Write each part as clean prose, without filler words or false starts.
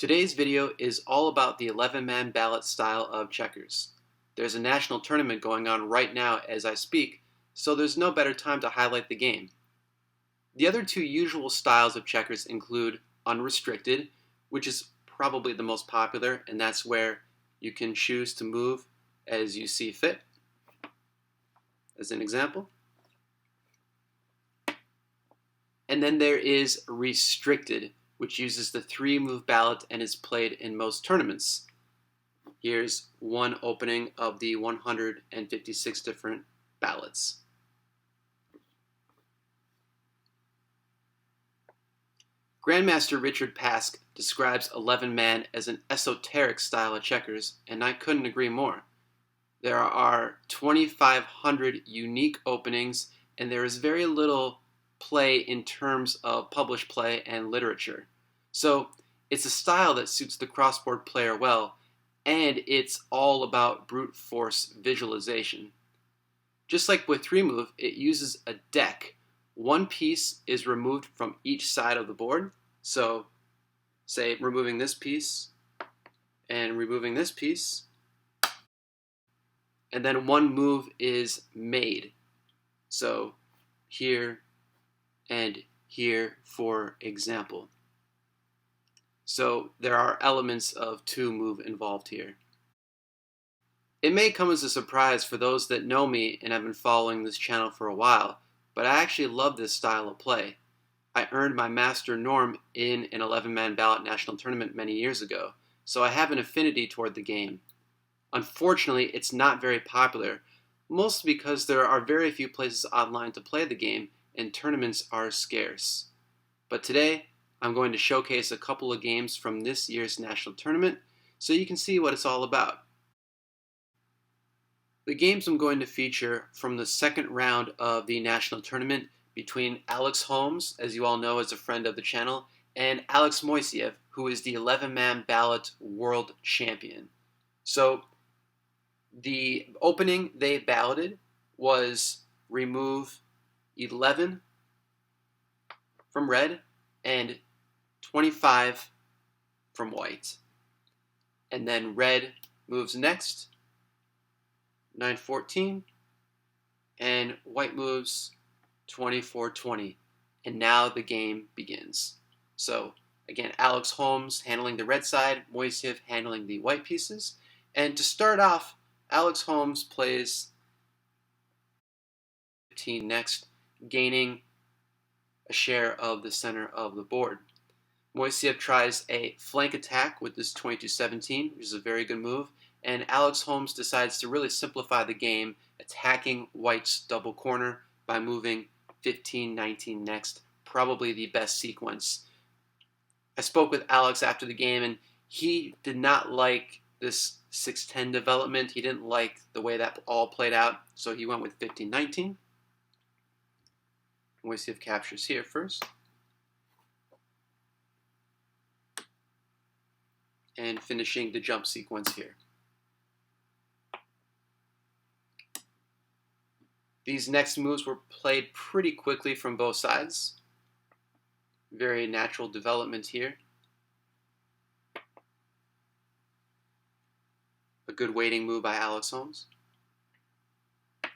Today's video is all about the 11-man ballot style of checkers. There's a national tournament going on right now as I speak, so there's no better time to highlight the game. The other two usual styles of checkers include unrestricted, which is probably the most popular, and that's where you can choose to move as you see fit, as an example. And then there is restricted, which uses the 3-move ballot and is played in most tournaments. Here's one opening of the 156 different ballots. Grandmaster Richard Pask describes 11-man as an esoteric style of checkers, and I couldn't agree more. There are 2,500 unique openings, and there is very little play in terms of published play and literature. So it's a style that suits the crossboard player well, and it's all about brute force visualization. Just like with 3-move, it uses a deck. One piece is removed from each side of the board. So say removing this piece and removing this piece, and then one move is made. So here and here, for example. So there are elements of 2-move involved here. It may come as a surprise for those that know me and have been following this channel for a while, but I actually love this style of play. I earned my Master Norm in an 11-man ballot national tournament many years ago, so I have an affinity toward the game. Unfortunately, it's not very popular, mostly because there are very few places online to play the game, and tournaments are scarce. But today, I'm going to showcase a couple of games from this year's national tournament so you can see what it's all about. The games I'm going to feature from the second round of the national tournament between Alex Holmes, as you all know is a friend of the channel, and Alex Moiseev, who is the 11-man ballot world champion. So the opening they balloted was remove 11 from red and 25 from white. And then red moves next, 9-14, and white moves 24-20. And now the game begins. So again, Alex Holmes handling the red side, Moiseev handling the white pieces. And to start off, Alex Holmes plays 15 next, gaining a share of the center of the board. Moiseev tries a flank attack with this 22-17, which is a very good move, and Alex Holmes decides to really simplify the game, attacking white's double corner by moving 15-19 next, probably the best sequence. I spoke with Alex after the game, and he did not like this 6-10 development. He didn't like the way that all played out, so he went with 15-19. Moiseev captures here first. And finishing the jump sequence here. These next moves were played pretty quickly from both sides. Very natural development here. A good waiting move by Alex Holmes.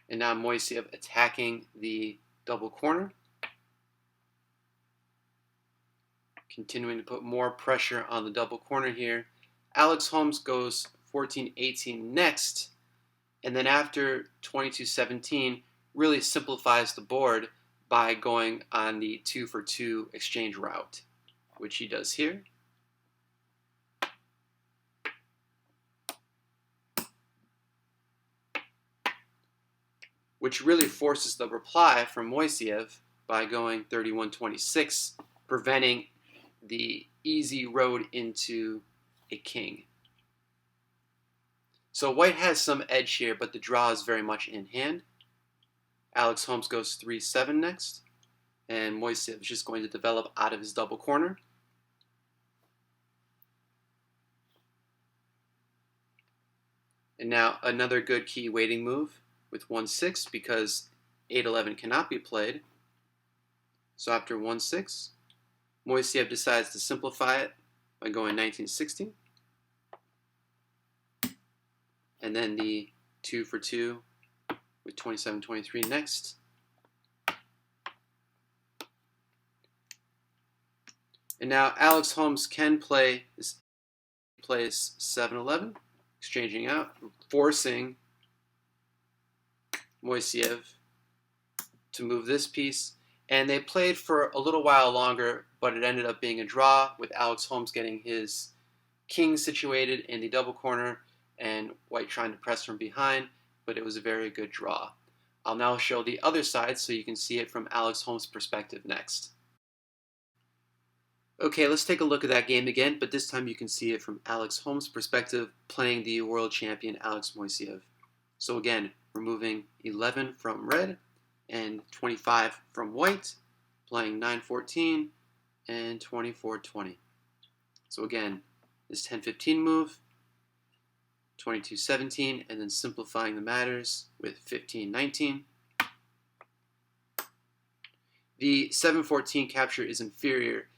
And now Moiseev attacking the double corner. Continuing to put more pressure on the double corner here. Alex Holmes goes 14-18 next, and then after 22-17, really simplifies the board by going on the 2-for-2 exchange route, which he does here. Which really forces the reply from Moiseev by going 31-26, preventing the easy road into a king. So white has some edge here, but the draw is very much in hand. Alex Holmes goes 3-7 next, and Moiseev is just going to develop out of his double corner. And now another good key waiting move with 1-6 because 8-11 cannot be played. So after 1-6, Moiseev decides to simplify it by going 19-16. And then the 2 for 2 with 27-23 next. And now Alex Holmes can play this, plays 7-11, exchanging out, forcing Moiseev to move this piece. And they played for a little while longer, but it ended up being a draw with Alex Holmes getting his king situated in the double corner and White trying to press from behind, but it was a very good draw. I'll now show the other side so you can see it from Alex Holmes' perspective next. Okay, let's take a look at that game again, but this time you can see it from Alex Holmes' perspective playing the world champion Alex Moiseev. So again, removing 11 from red and 25 from white, playing 9-14 and 24-20. So again, this 10-15 move, 22-17, and then simplifying the matters with 15-19. The 7-14 capture is inferior.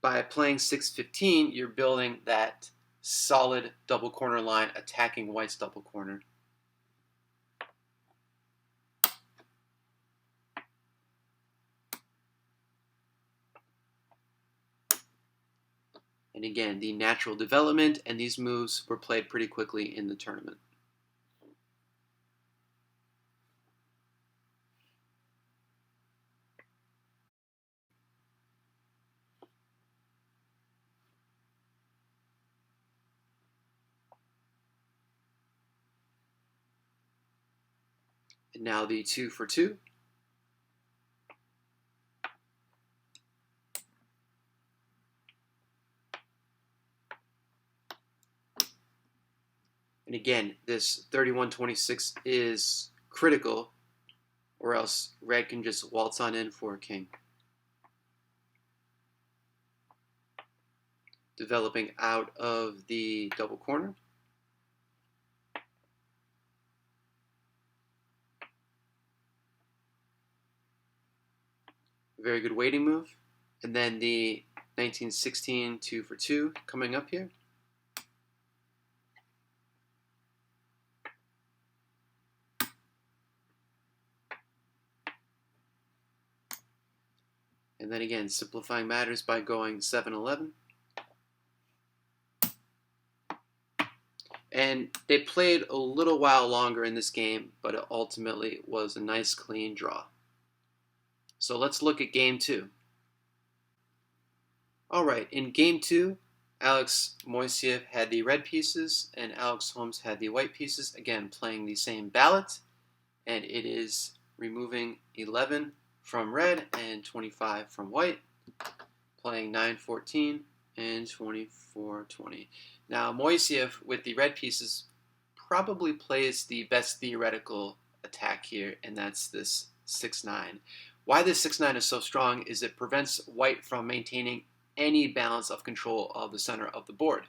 By playing 6-15, you're building that solid double corner line attacking White's double corner. And again, the natural development and these moves were played pretty quickly in the tournament. And now the 2 for 2. And again, this 31-26 is critical, or else red can just waltz on in for a king. Developing out of the double corner. Very good waiting move. And then the 19-16 2 for 2 coming up here. And then again, simplifying matters by going 7-11. And they played a little while longer in this game, but it ultimately was a nice clean draw. So let's look at game 2. Alright, in game 2, Alex Moiseev had the red pieces and Alex Holmes had the white pieces, again playing the same ballot, and it is removing 11 from red and 25 from white, playing 9-14 and 24-20. Now Moiseev with the red pieces probably plays the best theoretical attack here, and that's this 6-9. Why this 6-9 is so strong is it prevents White from maintaining any balance of control of the center of the board.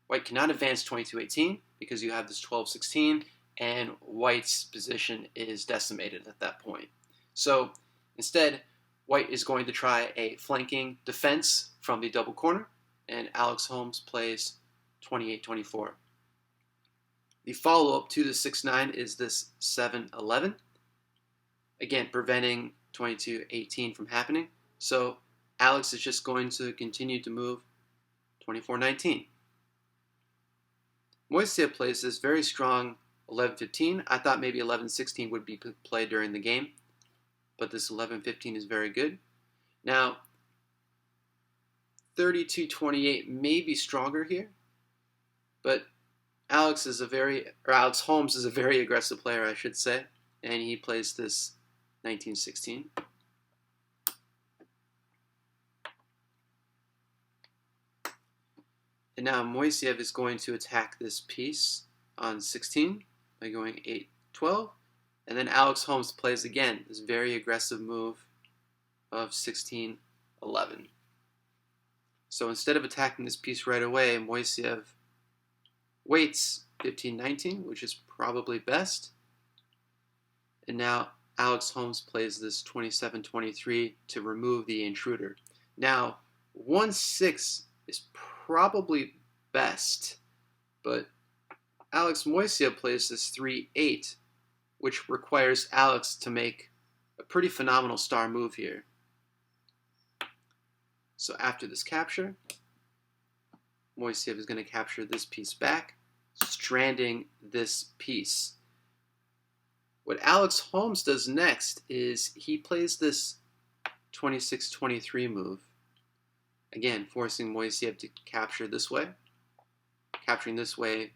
White cannot advance 22-18 because you have this 12-16, and White's position is decimated at that point. So instead, White is going to try a flanking defense from the double corner, and Alex Holmes plays 28-24. The follow-up to the 6-9 is this 7-11, again preventing 22-18 from happening. So Alex is just going to continue to move 24-19. Moiseev plays this very strong 11-15. I thought maybe 11-16 would be played during the game, but this 11-15 is very good. Now, 32-28 may be stronger here, but Alex Holmes is a very aggressive player, I should say, and he plays this 19-16. And now Moiseev is going to attack this piece on 16 by going 8-12. And then Alex Holmes plays again this very aggressive move of 16-11. So instead of attacking this piece right away, Moiseev waits 15-19, which is probably best. And now Alex Holmes plays this 27-23 to remove the intruder. Now, 1-6 is probably best, but Alex Moisia plays this 3-8, which requires Alex to make a pretty phenomenal star move here. So after this capture, Moisia is going to capture this piece back, stranding this piece. What Alex Holmes does next is he plays this 26-23 move, again forcing Moisia to capture this way. Capturing this way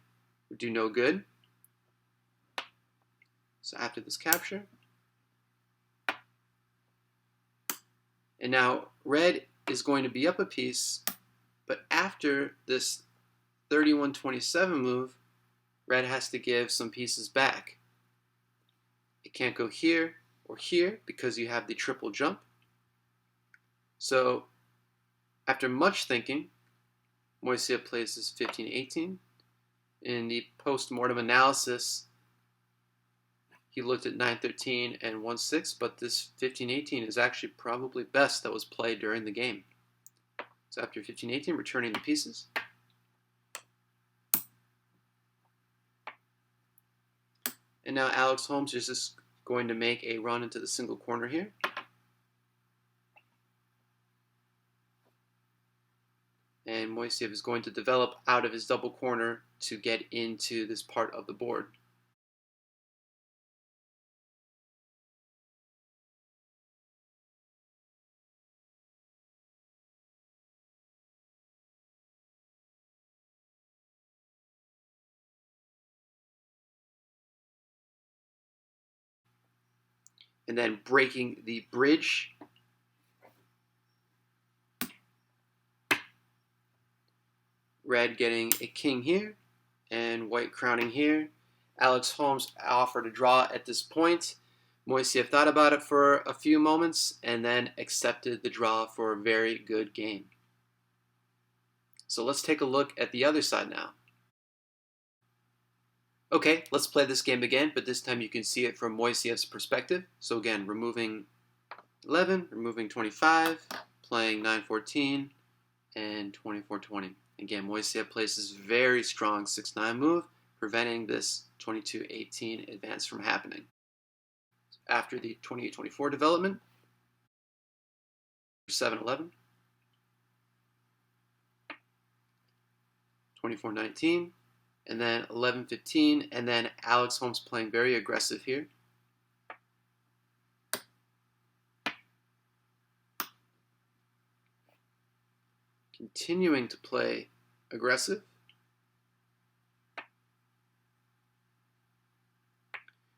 would do no good. So after this capture, and now red is going to be up a piece, but after this 31-27 move, red has to give some pieces back. It can't go here or here because you have the triple jump. So after much thinking, Moisia plays this 15-18. In the post-mortem analysis, he looked at 9-13 and 1-6, but this 15-18 is actually probably best that was played during the game. So after 15-18, returning the pieces. And now Alex Holmes is just going to make a run into the single corner here. And Moisia is going to develop out of his double corner to get into this part of the board. And then breaking the bridge. Red getting a king here, and white crowning here. Alex Holmes offered a draw at this point. Moisia thought about it for a few moments and then accepted the draw for a very good game. So let's take a look at the other side now. Okay, let's play this game again, but this time you can see it from Moisiev's perspective. So again, removing 11, removing 25, playing 9-14, and 24-20. Again, Moisia plays this very strong 6-9 move, preventing this 22-18 advance from happening. After the 28-24 development, 7-11, 24-19, and then 11-15, and then Alex Holmes playing very aggressive here. Continuing to play aggressive.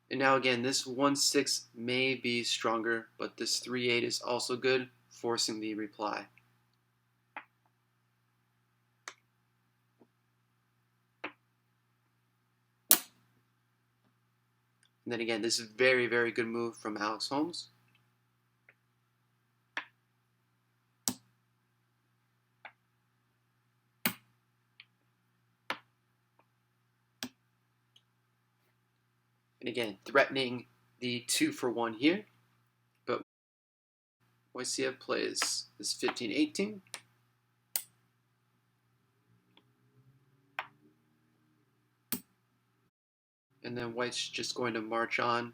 And now again, this 1-6 may be stronger, but this 3-8 is also good, forcing the reply. And then again, this is a very, very good move from Alex Holmes. And again, threatening the 2-for-1 here. But Moisia plays this 15-18. And then white's just going to march on.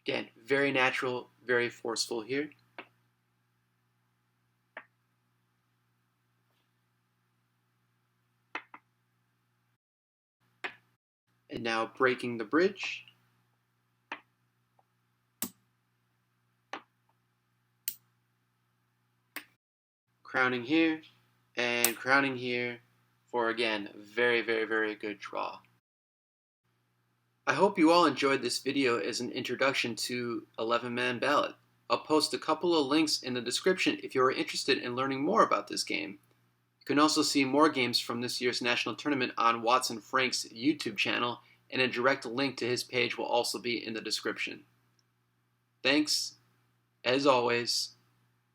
Again, very natural, very forceful here. And now breaking the bridge. Crowning here, and crowning here for, again, a very, very, very good draw. I hope you all enjoyed this video as an introduction to 11-Man Ballot. I'll post a couple of links in the description if you are interested in learning more about this game. You can also see more games from this year's national tournament on Watson Frank's YouTube channel, and a direct link to his page will also be in the description. Thanks, as always,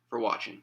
for watching.